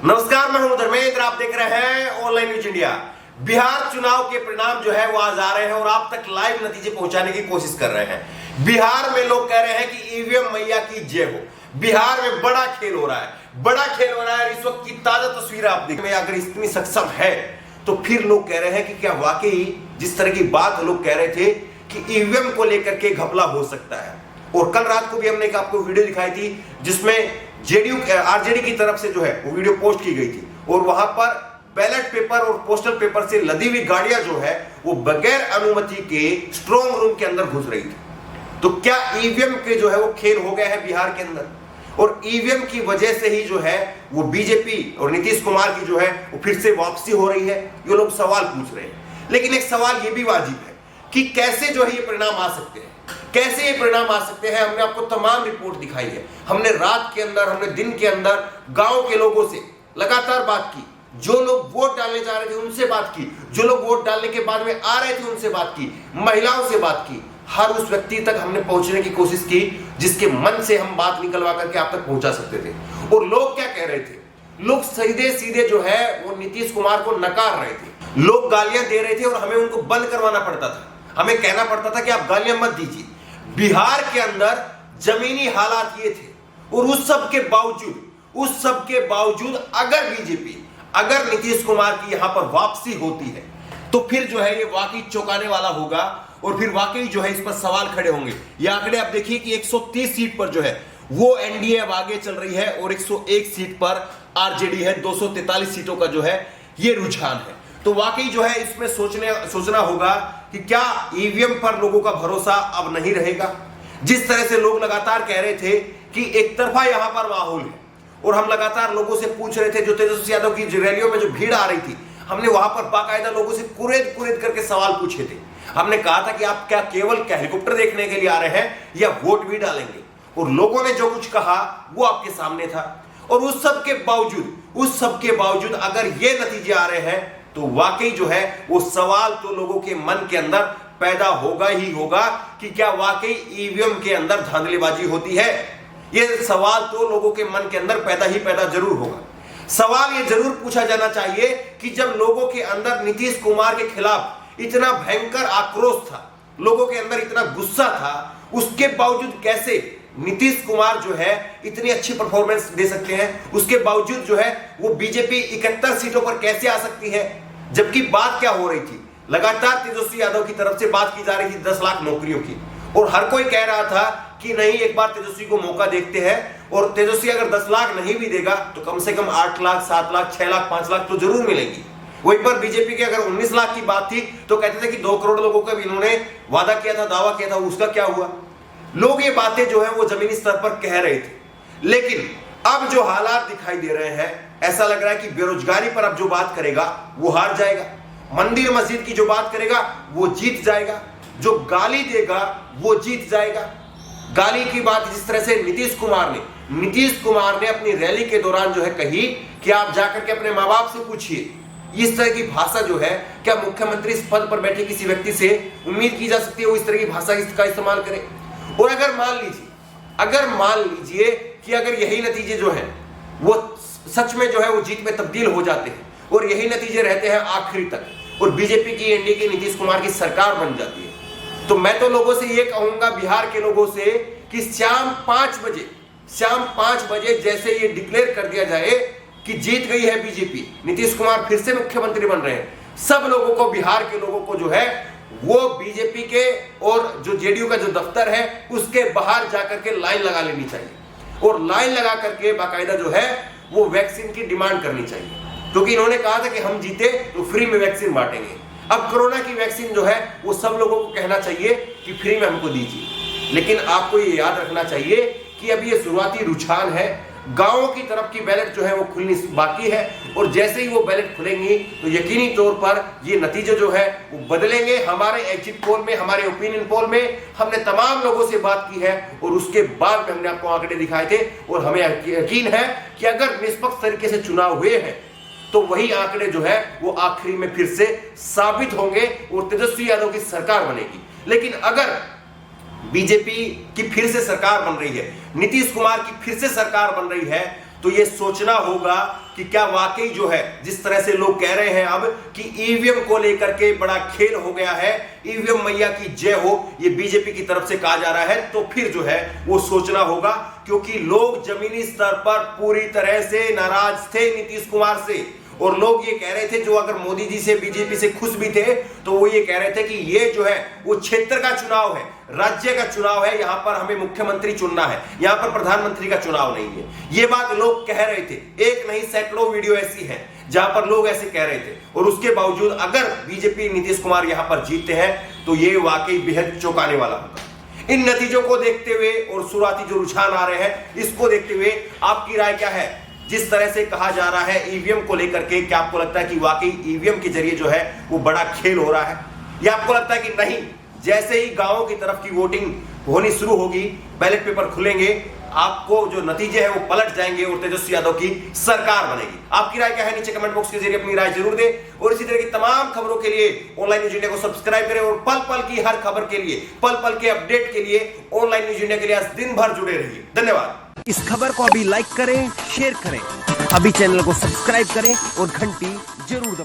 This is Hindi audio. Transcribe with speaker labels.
Speaker 1: नमस्कार, मैं हूं धर्मेंद्र। आप देख रहे हैं ऑनलाइन न्यूज इंडिया। बिहार चुनाव के परिणाम जो है वो आज आ रहे हैं और आप तक लाइव नतीजे पहुंचाने की कोशिश कर रहे हैं। बिहार में लोग कह रहे हैं कि ईवीएम मैया की जय हो। बिहार में बड़ा खेल हो रहा है, बड़ा खेल हो रहा है। इस वक्त की ताजा तस्वीर आप देख रहे हैं। अगर इतनी सक्षम है तो फिर लोग कह रहे हैं कि क्या वाकई जिस तरह की बात लोग कह रहे थे कि ईवीएम को लेकर के घपला हो सकता है। और कल रात को भी हमने आपको वीडियो दिखाई थी जिसमें जेडीयू आरजेडी की तरफ से जो है वो वीडियो पोस्ट की गई थी और वहां पर बैलेट पेपर और पोस्टल पेपर से लदी हुई गाड़ियां जो है वो बगैर अनुमति के स्ट्रॉन्ग रूम के अंदर घुस रही थी। तो क्या ईवीएम के जो है वो खेल हो गया है बिहार के अंदर, और ईवीएम की वजह से ही जो है वो बीजेपी और नीतीश कुमार की जो है वो फिर से वापसी हो रही है? ये लोग सवाल पूछ रहे हैं। लेकिन एक सवाल ये भी वाजिब है कि कैसे जो है ये परिणाम आ सकते हैं, कैसे ये परिणाम आ सकते हैं। हमने आपको तमाम रिपोर्ट दिखाई है। हमने रात के अंदर, हमने दिन के अंदर गांव के लोगों से लगातार बात की, जो लोग वोट डालने जा रहे थे उनसे बात की, जो लोग वोट डालने के बाद में आ रहे थे उनसे बात की, महिलाओं से बात की। हर उस व्यक्ति तक हमने पहुंचने की कोशिश की जिसके मन से हम बात निकलवा करके आप तक पहुंचा सकते थे। और लोग क्या कह रहे थे? लोग सीधे सीधे जो है वो नीतीश कुमार को नकार रहे थे। लोग गालियां दे रहे थे और हमें उनको बंद करवाना पड़ता था। हमें कहना पड़ता था कि आप गालियां मत दीजिए। बिहार के अंदर जमीनी हालात ये थे और उस सब के बावजूद अगर बीजेपी, अगर नीतीश कुमार की यहां पर वापसी होती है तो फिर जो है ये वाकई चौंकाने वाला होगा और फिर वाकई जो है इस पर सवाल खड़े होंगे। ये आंकड़े आप देखिए कि 130 सीट पर जो है वो एनडीए अब आगे चल रही है और 101 सीट पर आरजेडी है। 243 सीटों का जो है ये रुझान है। तो वाकई जो है इसमें सोचना होगा कि क्या ईवीएम पर लोगों का भरोसा अब नहीं रहेगा। जिस तरह से लोग लगातार कह रहे थे कि एक तरफा यहां पर माहौल है और हम लगातार लोगों से पूछ रहे थे, जो तेजस्वी यादव की रैलियों में जो भीड़ आ रही थी, हमने वहां पर बाकायदा लोगों से कुरेद करके सवाल पूछे थे। हमने कहा था कि आप क्या केवल हेलीकॉप्टर देखने के लिए आ रहे हैं या वोट भी डालेंगे? और लोगों ने जो कुछ कहा वो आपके सामने था। और उस सब के बावजूद अगर ये नतीजे आ रहे हैं तो वाकई जो है वो सवाल तो लोगों के मन के अंदर पैदा होगा ही होगा कि क्या वाकई ईवीएम के अंदर धांधलीबाजी होती है। ये सवाल तो लोगों के मन के अंदर पैदा जरूर होगा। सवाल ये जरूर पूछा जाना चाहिए कि जब लोगों के अंदर नीतीश कुमार के खिलाफ इतना भयंकर आक्रोश था, लोगों के अंदर इतना गुस्सा था, उसके बावजूद कैसे नीतीश कुमार जो है इतनी अच्छी परफॉर्मेंस दे सकते हैं? उसके बावजूद जो है वो बीजेपी 71 सीटों पर कैसे आ सकती है? जबकि बात क्या हो रही थी? लगातार तेजस्वी यादव की तरफ से बात की जा रही थी 10 लाख नौकरियों की, और हर कोई कह रहा था कि नहीं, एक बार तेजस्वी को मौका देखते हैं। और तेजस्वी अगर 10 लाख नहीं भी देगा तो कम से कम 8 लाख, 7 लाख, 6 लाख, 5 लाख तो जरूर मिलेंगी। वहीं पर बीजेपी के अगर 19 लाख की बात थी तो कहते थे कि 2 करोड़ लोगों का भी इन्होंने वादा किया था, दावा किया था, उसका क्या हुआ? लोग ये बातें जो है वो जमीनी स्तर पर कह रहे थे। लेकिन अब जो हालात दिखाई दे रहे हैं, ऐसा लग रहा है कि बेरोजगारी पर अब जो बात करेगा वो हार जाएगा, मंदिर मस्जिद की जो बात करेगा वो जीत जाएगा, जो गाली देगा वो जीत जाएगा। गाली की बात जिस तरह से नीतीश कुमार ने अपनी रैली के दौरान जो है कही कि आप जाकर के अपने माँ बाप से पूछिए, इस तरह की भाषा जो है क्या मुख्यमंत्री इस पद पर बैठे किसी व्यक्ति से उम्मीद की जा सकती है वो इस तरह की भाषा का इस्तेमाल करे? और अगर मान लीजिए कि अगर यही नतीजे जो है वो सच में जो है वो जीत में तब्दील हो जाते हैं और यही नतीजे रहते हैं आखिरी तक और बीजेपी की, एनडीए की, नीतीश कुमार की सरकार बन जाती है, तो मैं तो लोगों से ये कहूंगा, बिहार के लोगों से, कि शाम 5 बजे जैसे ये डिक्लेयर कर दिया जाए कि जीत गई है बीजेपी, नीतीश कुमार फिर से मुख्यमंत्री बन रहे हैं, सब लोगों को, बिहार के लोगों को जो है वो बीजेपी के और जो जेडीयू का जो दफ्तर है उसके बाहर जाकर के लाइन लगा लेनी चाहिए और लाइन लगा करके बाकायदा जो है वो वैक्सीन की डिमांड करनी चाहिए। क्योंकि इन्होंने कहा था कि हम जीते तो फ्री में वैक्सीन बांटेंगे। अब कोरोना की वैक्सीन जो है वो सब लोगों को कहना चाहिए कि फ्री में हमको दीजिए। लेकिन आपको ये याद रखना चाहिए कि अभी ये शुरुआती रुझान है, गांवों की तरफ की बैलेट जो है वो खुलनी बाकी है और जैसे ही वो बैलेट खुलेंगी तो यकीनी तौर पर ये नतीजे जो है वो बदलेंगे। हमारे एग्जिट पोल में, हमारे ओपिनियन पोल में हमने तमाम लोगों से बात की है और उसके बाद में हमने आपको आंकड़े दिखाए थे और हमें यकीन है कि अगर निष्पक्ष तरीके से चुनाव हुए हैं तो वही आंकड़े जो है वो आखिरी में फिर से साबित होंगे और तेजस्वी यादव की सरकार बनेगी। लेकिन अगर बीजेपी की फिर से सरकार बन रही है, नीतीश कुमार की फिर से सरकार बन रही है, तो ये सोचना होगा कि क्या वाकई जो है जिस तरह से लोग कह रहे हैं अब कि ईवीएम को लेकर के बड़ा खेल हो गया है, ईवीएम मैया की जय हो, ये बीजेपी की तरफ से कहा जा रहा है, तो फिर जो है वो सोचना होगा, क्योंकि लोग जमीनी स्तर पर पूरी तरह से नाराज थे नीतीश कुमार से। और लोग ये कह रहे थे, जो अगर मोदी जी से बीजेपी से खुश भी थे, तो वो ये कह रहे थे कि ये जो है वो क्षेत्र का चुनाव है, राज्य का चुनाव है, यहां पर हमें मुख्यमंत्री चुनना है, यहां पर प्रधानमंत्री का चुनाव नहीं है। ये बात लोग कह रहे थे, एक नहीं सैकड़ों वीडियो ऐसी हैं जहां पर लोग ऐसे कह रहे थे। और उसके बावजूद अगर बीजेपी नीतीश कुमार यहां पर जीतते हैं तो ये वाकई बेहद चौंकाने वाला होगा। इन नतीजों को देखते हुए और शुरुआती जो रुझान आ रहे हैं, इसको देखते हुए आपकी राय क्या है? जिस तरह से कहा जा रहा है ईवीएम को लेकर के, क्या आपको लगता है कि वाकई ईवीएम के जरिए जो है वो बड़ा खेल हो रहा है, या आपको लगता है कि नहीं, जैसे ही गांवों की तरफ की वोटिंग होनी शुरू होगी, बैलेट पेपर खुलेंगे, आपको जो नतीजे हैं वो पलट जाएंगे और तेजस्वी यादव की सरकार बनेगी? आपकी राय क्या है? नीचे कमेंट बॉक्स के जरिए अपनी राय जरूर दें। और इसी तरह की तमाम खबरों के लिए ऑनलाइन न्यूज इंडिया को सब्सक्राइब करें और पल पल की हर खबर के लिए, पल पल के अपडेट के लिए ऑनलाइन न्यूज इंडिया के लिए आज दिन भर जुड़े रहिए। धन्यवाद।
Speaker 2: इस खबर को अभी लाइक करें, शेयर करें, अभी चैनल को सब्सक्राइब करें और घंटी जरूर दबाएं।